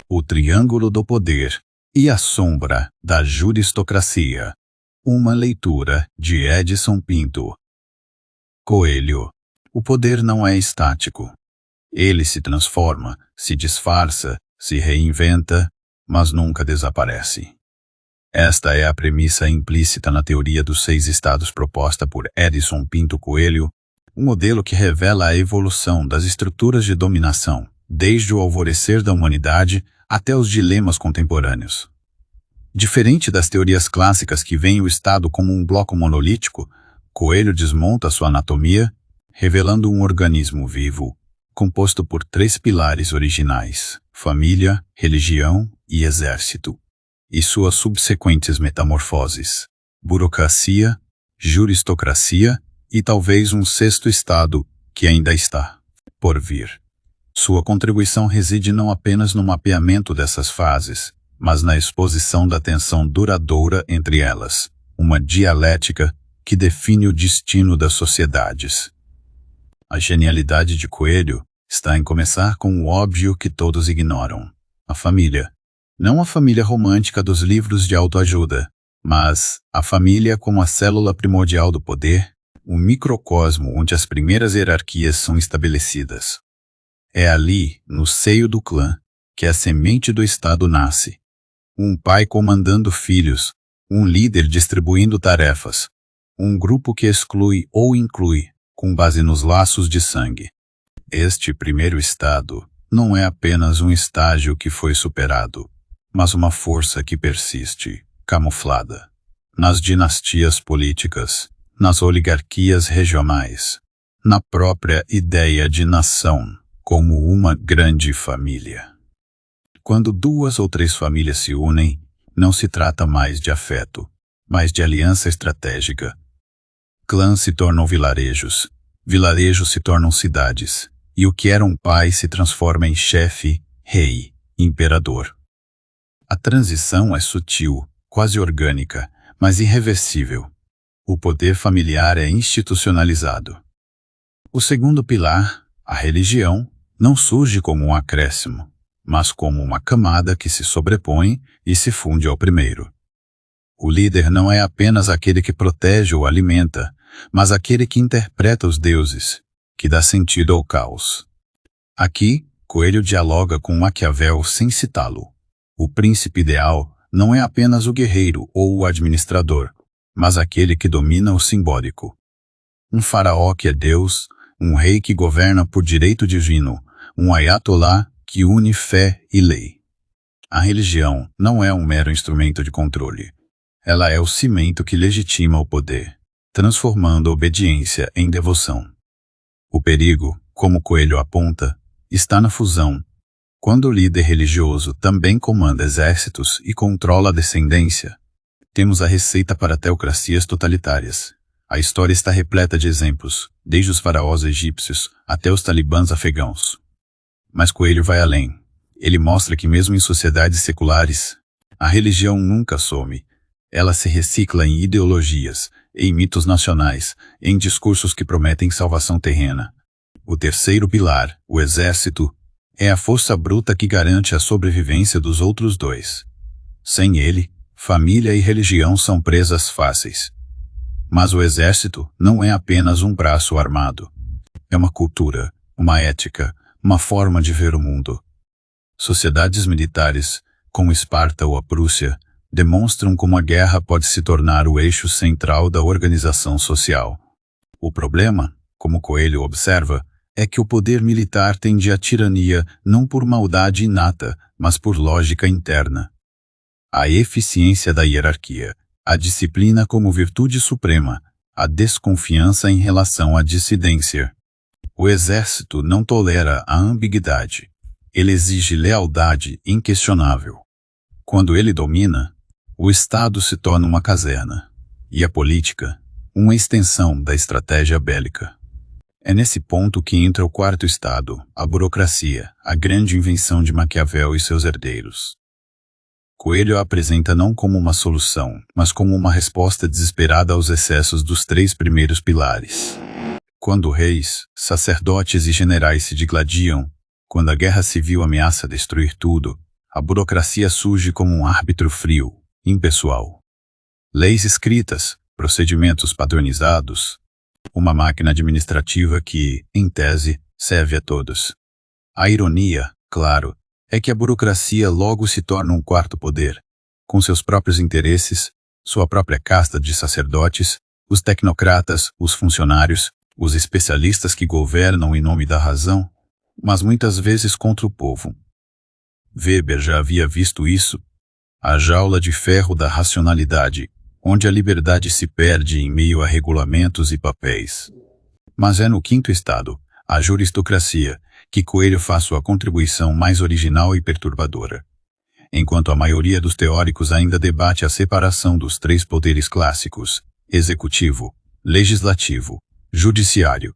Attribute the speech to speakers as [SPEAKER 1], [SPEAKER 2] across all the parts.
[SPEAKER 1] O Triângulo do Poder e a Sombra da Juristocracia. Uma leitura de Edson Pinto. Coelho. O poder não é estático. Ele se transforma, se disfarça, se reinventa, mas nunca desaparece. Esta é a premissa implícita na teoria dos 6 estados proposta por Edson Pinto Coelho, um modelo que revela a evolução das estruturas de dominação, desde o alvorecer da humanidade até os dilemas contemporâneos. Diferente das teorias clássicas que veem o Estado como um bloco monolítico, Coelho desmonta sua anatomia, revelando um organismo vivo, composto por 3 pilares originais: família, religião e exército, e suas subsequentes metamorfoses: burocracia, juristocracia e talvez um 6º estado que ainda está por vir. Sua contribuição reside não apenas no mapeamento dessas fases, mas na exposição da tensão duradoura entre elas, uma dialética que define o destino das sociedades. A genialidade de Coelho está em começar com o óbvio que todos ignoram: a família. Não a família romântica dos livros de autoajuda, mas a família como a célula primordial do poder, um microcosmo onde as primeiras hierarquias são estabelecidas. É ali, no seio do clã, que a semente do Estado nasce. Um pai comandando filhos, um líder distribuindo tarefas, um grupo que exclui ou inclui, com base nos laços de sangue. Este primeiro estado não é apenas um estágio que foi superado, mas uma força que persiste, camuflada, nas dinastias políticas, nas oligarquias regionais, na própria ideia de nação, como uma grande família. Quando 2 ou 3 famílias se unem, não se trata mais de afeto, mas de aliança estratégica. Clãs se tornam vilarejos, vilarejos se tornam cidades, e o que era um pai se transforma em chefe, rei, imperador. A transição é sutil, quase orgânica, mas irreversível. O poder familiar é institucionalizado. O segundo pilar, a religião, não surge como um acréscimo, mas como uma camada que se sobrepõe e se funde ao primeiro. O líder não é apenas aquele que protege ou alimenta, mas aquele que interpreta os deuses, que dá sentido ao caos. Aqui, Coelho dialoga com Maquiavel sem citá-lo. O príncipe ideal não é apenas o guerreiro ou o administrador, mas aquele que domina o simbólico. Um faraó que é Deus, um rei que governa por direito divino, um ayatolá que une fé e lei. A religião não é um mero instrumento de controle. Ela é o cimento que legitima o poder, transformando a obediência em devoção. O perigo, como Coelho aponta, está na fusão. Quando o líder religioso também comanda exércitos e controla a descendência, temos a receita para teocracias totalitárias. A história está repleta de exemplos, desde os faraós egípcios até os talibãs afegãos. Mas Coelho vai além. Ele mostra que mesmo em sociedades seculares, a religião nunca some. Ela se recicla em ideologias, em mitos nacionais, em discursos que prometem salvação terrena. O terceiro pilar, o exército, é a força bruta que garante a sobrevivência dos outros 2. Sem ele, família e religião são presas fáceis. Mas o exército não é apenas um braço armado. É uma cultura, uma ética, uma forma de ver o mundo. Sociedades militares, como Esparta ou a Prússia, demonstram como a guerra pode se tornar o eixo central da organização social. O problema, como Coelho observa, é que o poder militar tende à tirania não por maldade inata, mas por lógica interna. A eficiência da hierarquia, a disciplina como virtude suprema, a desconfiança em relação à dissidência. O exército não tolera a ambiguidade. Ele exige lealdade inquestionável. Quando ele domina, o Estado se torna uma caserna, e a política, uma extensão da estratégia bélica. É nesse ponto que entra o 4º estado, a burocracia, a grande invenção de Maquiavel e seus herdeiros. Coelho a apresenta não como uma solução, mas como uma resposta desesperada aos excessos dos 3 primeiros pilares. Quando reis, sacerdotes e generais se digladiam, quando a guerra civil ameaça destruir tudo, a burocracia surge como um árbitro frio, impessoal. Leis escritas, procedimentos padronizados, uma máquina administrativa que, em tese, serve a todos. A ironia, claro, é que a burocracia logo se torna um quarto poder, com seus próprios interesses, sua própria casta de sacerdotes, os tecnocratas, os funcionários, os especialistas que governam em nome da razão, mas muitas vezes contra o povo. Weber já havia visto isso, a jaula de ferro da racionalidade, onde a liberdade se perde em meio a regulamentos e papéis. Mas é no quinto estado, a juristocracia, que Coelho faz sua contribuição mais original e perturbadora. Enquanto a maioria dos teóricos ainda debate a separação dos 3 poderes clássicos, executivo, legislativo, judiciário,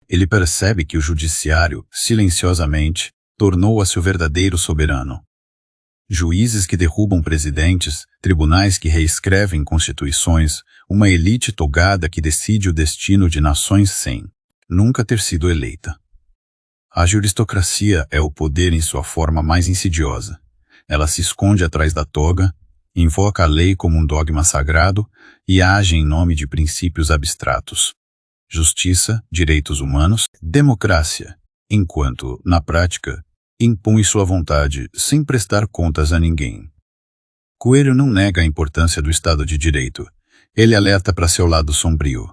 [SPEAKER 1] ele percebe que o judiciário, silenciosamente, tornou-se o verdadeiro soberano. Juízes que derrubam presidentes, tribunais que reescrevem constituições, uma elite togada que decide o destino de nações sem nunca ter sido eleita. A juristocracia é o poder em sua forma mais insidiosa. Ela se esconde atrás da toga, invoca a lei como um dogma sagrado e age em nome de princípios abstratos. Justiça, direitos humanos, democracia, enquanto, na prática, impõe sua vontade sem prestar contas a ninguém. Coelho não nega a importância do Estado de Direito. Ele alerta para seu lado sombrio.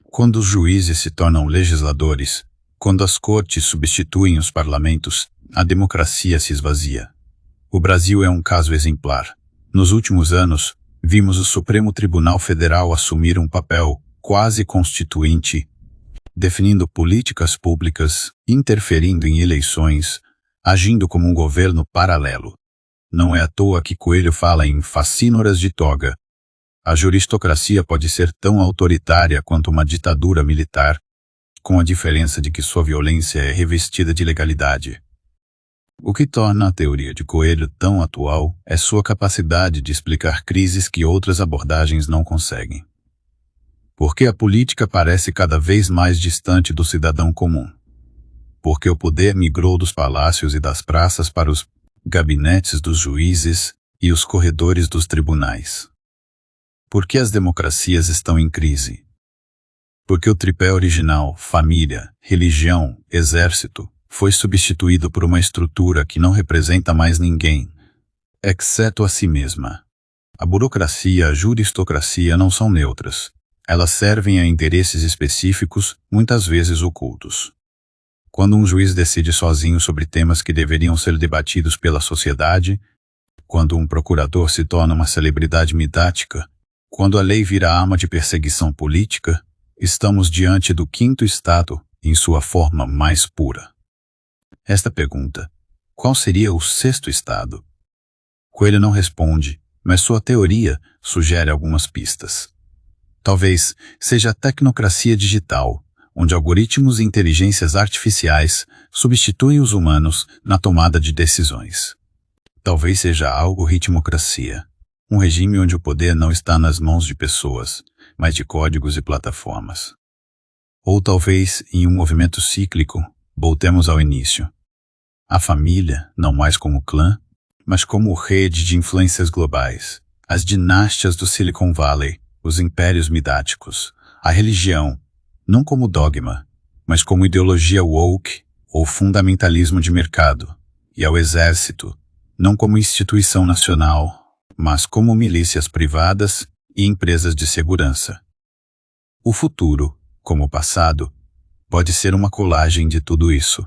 [SPEAKER 1] Quando os juízes se tornam legisladores, quando as cortes substituem os parlamentos, a democracia se esvazia. O Brasil é um caso exemplar. Nos últimos anos, vimos o Supremo Tribunal Federal assumir um papel quase constituinte, definindo políticas públicas, interferindo em eleições, agindo como um governo paralelo. Não é à toa que Coelho fala em facínoras de toga. A juristocracia pode ser tão autoritária quanto uma ditadura militar, com a diferença de que sua violência é revestida de legalidade. O que torna a teoria de Coelho tão atual é sua capacidade de explicar crises que outras abordagens não conseguem. Porque a política parece cada vez mais distante do cidadão comum. Porque o poder migrou dos palácios e das praças para os gabinetes dos juízes e os corredores dos tribunais. Porque as democracias estão em crise. Porque o tripé original, família, religião, exército, foi substituído por uma estrutura que não representa mais ninguém, exceto a si mesma. A burocracia e a juristocracia não são neutras. Elas servem a interesses específicos, muitas vezes ocultos. Quando um juiz decide sozinho sobre temas que deveriam ser debatidos pela sociedade, quando um procurador se torna uma celebridade midiática, quando a lei vira arma de perseguição política, estamos diante do quinto estado em sua forma mais pura. Esta pergunta, qual seria o sexto estado? Coelho não responde, mas sua teoria sugere algumas pistas. Talvez seja a tecnocracia digital, onde algoritmos e inteligências artificiais substituem os humanos na tomada de decisões. Talvez seja a algoritmocracia, um regime onde o poder não está nas mãos de pessoas, mas de códigos e plataformas. Ou talvez, em um movimento cíclico, voltemos ao início. A família, não mais como clã, mas como rede de influências globais, as dinástias do Silicon Valley, os impérios midiáticos, a religião, não como dogma, mas como ideologia woke ou fundamentalismo de mercado, e ao exército, não como instituição nacional, mas como milícias privadas e empresas de segurança. O futuro, como o passado, pode ser uma colagem de tudo isso.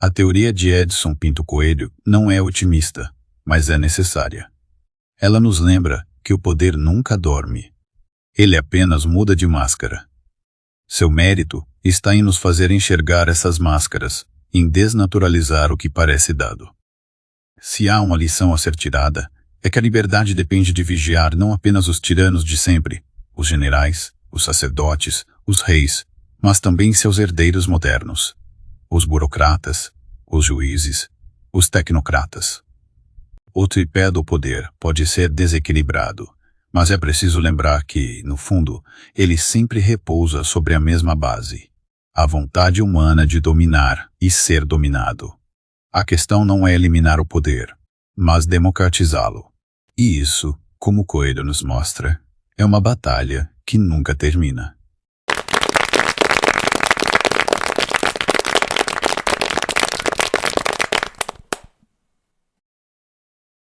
[SPEAKER 1] A teoria de Edson Pinto Coelho não é otimista, mas é necessária. Ela nos lembra que o poder nunca dorme. Ele apenas muda de máscara. Seu mérito está em nos fazer enxergar essas máscaras, em desnaturalizar o que parece dado. Se há uma lição a ser tirada, é que a liberdade depende de vigiar não apenas os tiranos de sempre, os generais, os sacerdotes, os reis, mas também seus herdeiros modernos, os burocratas, os juízes, os tecnocratas. O tripé do poder pode ser desequilibrado, mas é preciso lembrar que, no fundo, ele sempre repousa sobre a mesma base: a vontade humana de dominar e ser dominado. A questão não é eliminar o poder, mas democratizá-lo. E isso, como Coelho nos mostra, é uma batalha que nunca termina.